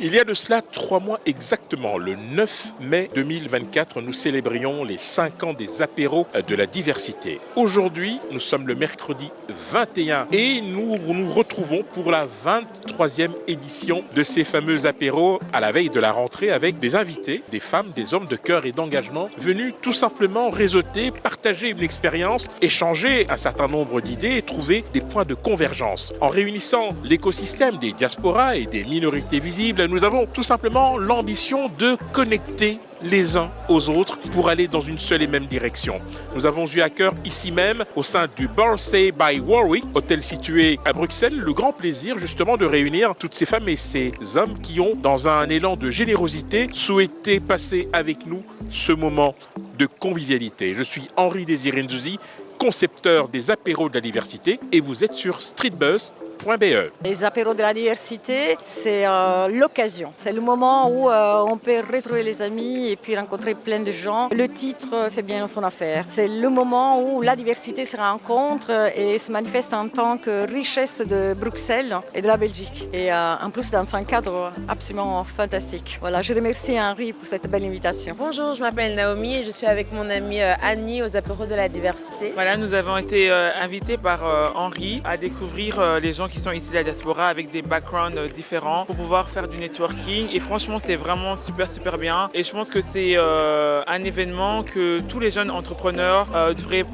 Il y a de cela 3 mois exactement, le 9 mai 2024, nous célébrions les 5 ans des apéros de la diversité. Aujourd'hui, nous sommes le mercredi 21 et nous nous retrouvons pour la 23e édition de ces fameux apéros à la veille de la rentrée avec des invités, des femmes, des hommes de cœur et d'engagement venus tout simplement réseauter, partager une expérience, échanger un certain nombre d'idées et trouver des points de convergence. En réunissant l'écosystème des diasporas et des minorités visibles, nous avons tout simplement l'ambition de connecter les uns aux autres pour aller dans une seule et même direction. Nous avons eu à cœur ici même, au sein du Birthday by Warwick, hôtel situé à Bruxelles, le grand plaisir justement de réunir toutes ces femmes et ces hommes qui ont, dans un élan de générosité, souhaité passer avec nous ce moment de convivialité. Je suis Henri Désiré Nzouzi, concepteur des apéros de la diversité, et vous êtes sur streetbuzz.be. Les apéros de la diversité, c'est l'occasion. C'est le moment où on peut retrouver les amis et puis rencontrer plein de gens. Le titre fait bien son affaire. C'est le moment où la diversité se rencontre et se manifeste en tant que richesse de Bruxelles et de la Belgique. Et en plus dans un cadre absolument fantastique. Voilà, je remercie Henri pour cette belle invitation. Bonjour, je m'appelle Naomi et je suis avec mon amie Annie aux apéros de la diversité. Voilà, nous avons été invités par Henri à découvrir les gens qui sont ici de la diaspora avec des backgrounds différents pour pouvoir faire du networking, et franchement c'est vraiment super bien, et je pense que c'est un événement que tous les jeunes entrepreneurs devraient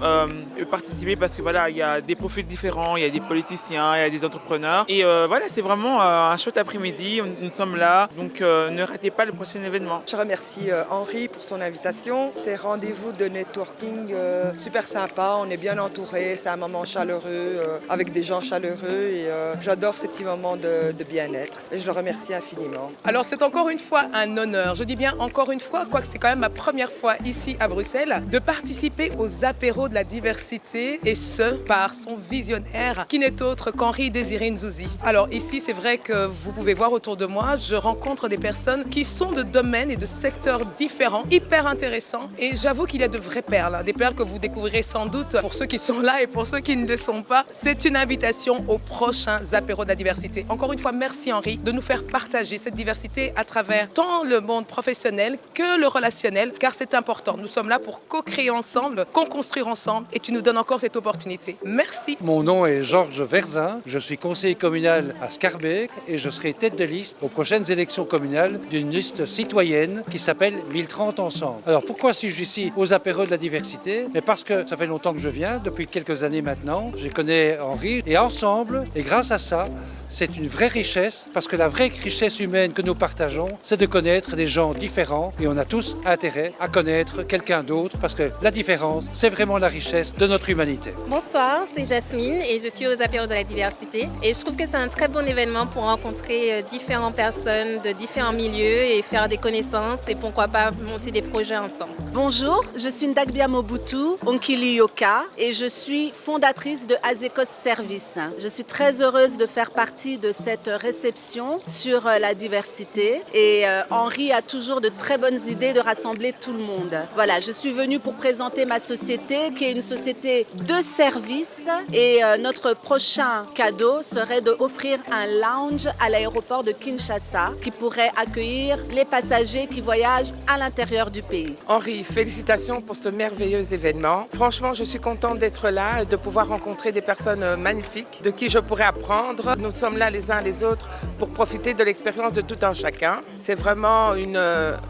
participer, parce que voilà, il y a des profils différents, il y a des politiciens, il y a des entrepreneurs, et voilà, c'est vraiment un chouette après-midi, nous sommes là, donc ne ratez pas le prochain événement. Je remercie Henri pour son invitation. Ces rendez-vous de networking super sympa, on est bien entouré, c'est un moment chaleureux avec des gens chaleureux, et j'adore ces petits moments de bien-être et je le remercie infiniment. Alors c'est encore une fois un honneur, je dis bien encore une fois, quoique c'est quand même ma première fois ici à Bruxelles, de participer aux apéros de la diversité, et ce par son visionnaire qui n'est autre qu'Henri Désiré Nzouzi. Alors ici c'est vrai que vous pouvez voir autour de moi, je rencontre des personnes qui sont de domaines et de secteurs différents, hyper intéressants, et j'avoue qu'il y a de vraies perles, des perles que vous découvrirez sans doute pour ceux qui sont là et pour ceux qui ne le sont pas. C'est une invitation aux prochains apéros de la diversité. Encore une fois, merci Henri de nous faire partager cette diversité à travers tant le monde professionnel que le relationnel, car c'est important. Nous sommes là pour co-créer ensemble, co-construire ensemble, et tu nous donnes encore cette opportunité. Merci. Mon nom est Georges Verzin, je suis conseiller communal à Schaerbeek et je serai tête de liste aux prochaines élections communales d'une liste citoyenne qui s'appelle 1030 Ensemble. Alors pourquoi suis-je ici aux apéros de la diversité? Mais parce que ça fait longtemps que je viens, depuis quelques années maintenant. Je connais Henri, et ensemble, et grâce à ça, c'est une vraie richesse, parce que la vraie richesse humaine que nous partageons, c'est de connaître des gens différents, et on a tous intérêt à connaître quelqu'un d'autre, parce que la différence, c'est vraiment la richesse de notre humanité. Bonsoir, c'est Jasmine et je suis aux apéros de la diversité, et je trouve que c'est un très bon événement pour rencontrer différentes personnes de différents milieux et faire des connaissances, et pourquoi pas monter des projets ensemble. Bonjour, je suis Ndagbia Mobutu Onkili Yoka et je suis fondatrice de Azekos Service. Je suis très heureuse de faire partie de cette réception sur la diversité, et Henri a toujours de très bonnes idées de rassembler tout le monde. Voilà, je suis venue pour présenter ma société qui est une société de service, et notre prochain cadeau serait d'offrir un lounge à l'aéroport de Kinshasa qui pourrait accueillir les passagers qui voyagent à l'intérieur du pays. Henri, félicitations pour ce merveilleux événement. Franchement, je suis contente d'être là et de pouvoir rencontrer des personnes magnifiques de qui je pourrais apprendre. Nous sommes là les uns les autres pour profiter de l'expérience de tout un chacun. C'est vraiment une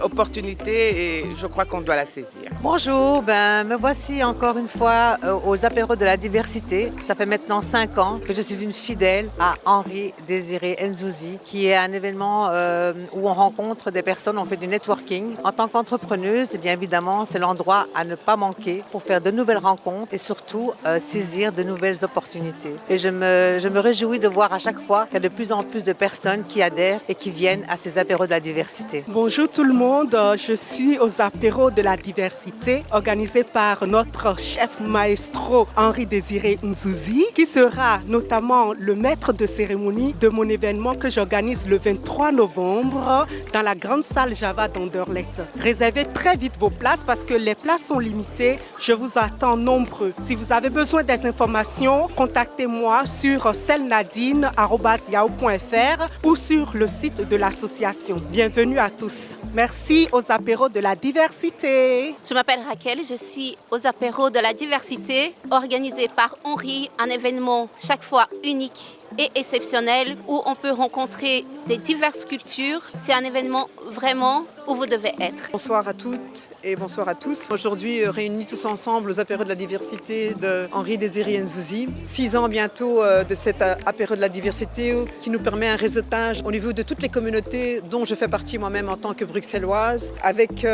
opportunité et je crois qu'on doit la saisir. Bonjour, me voici encore une fois aux apéros de la diversité. Ça fait maintenant 5 ans que je suis une fidèle à Henri Désiré Nzouzi, qui est un événement où on rencontre des personnes, on fait du networking. En tant qu'entrepreneuse, bien évidemment, c'est l'endroit à ne pas manquer pour faire de nouvelles rencontres et surtout saisir de nouvelles opportunités. Et je me réjouis de voir à chaque fois qu'il y a de plus en plus de personnes qui adhèrent et qui viennent à ces apéros de la diversité. Bonjour tout le monde, je suis aux apéros de la diversité organisés par notre chef maestro Henri Désiré Nzouzi, qui sera notamment le maître de cérémonie de mon événement que j'organise le 23 novembre dans la grande salle Java d'Anderlecht. Réservez très vite vos places parce que les places sont limitées. Je vous attends nombreux. Si vous avez besoin des informations, contactez-moi sur bruxellenadine@yahoo.fr ou sur le site de l'association. Bienvenue à tous. Merci aux apéros de la diversité. Je m'appelle Raquel, je suis aux apéros de la diversité organisé par Henri, un événement chaque fois unique et exceptionnel où on peut rencontrer des diverses cultures. C'est un événement vraiment où vous devez être. Bonsoir à toutes et bonsoir à tous. Aujourd'hui, réunis tous ensemble aux apéros de la diversité de Henri Désiré Nzouzi. 6 ans bientôt de cet apéro de la diversité qui nous permet un réseautage au niveau de toutes les communautés dont je fais partie moi-même en tant que bruxelloise, avec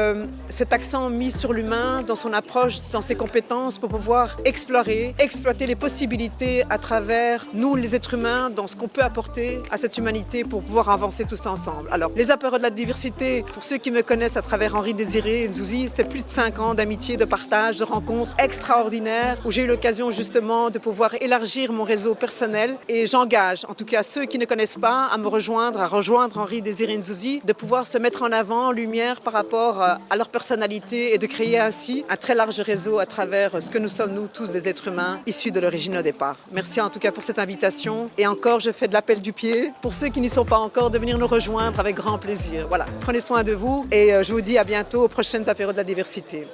cet accent mis sur l'humain dans son approche, dans ses compétences pour pouvoir explorer, exploiter les possibilités à travers nous les êtres humains, dans ce qu'on peut apporter à cette humanité pour pouvoir avancer tous ensemble. Alors, les apéros de la diversité, pour ceux qui me connaissent à travers Henri Désiré Nzouzi, c'est plus de 5 ans d'amitié, de partage, de rencontres extraordinaires où j'ai eu l'occasion justement de pouvoir élargir mon réseau personnel et j'engage, en tout cas ceux qui ne connaissent pas, à me rejoindre, à rejoindre Henri Désiré Nzouzi, de pouvoir se mettre en avant, en lumière par rapport à leur personnalité et de créer ainsi un très large réseau à travers ce que nous sommes, nous tous, des êtres humains issus de l'origine au départ. Merci en tout cas pour cette invitation. Et encore, je fais de l'appel du pied pour ceux qui n'y sont pas encore de venir nous rejoindre avec grand plaisir. Voilà, prenez soin de vous et je vous dis à bientôt aux prochaines apéros de la diversité.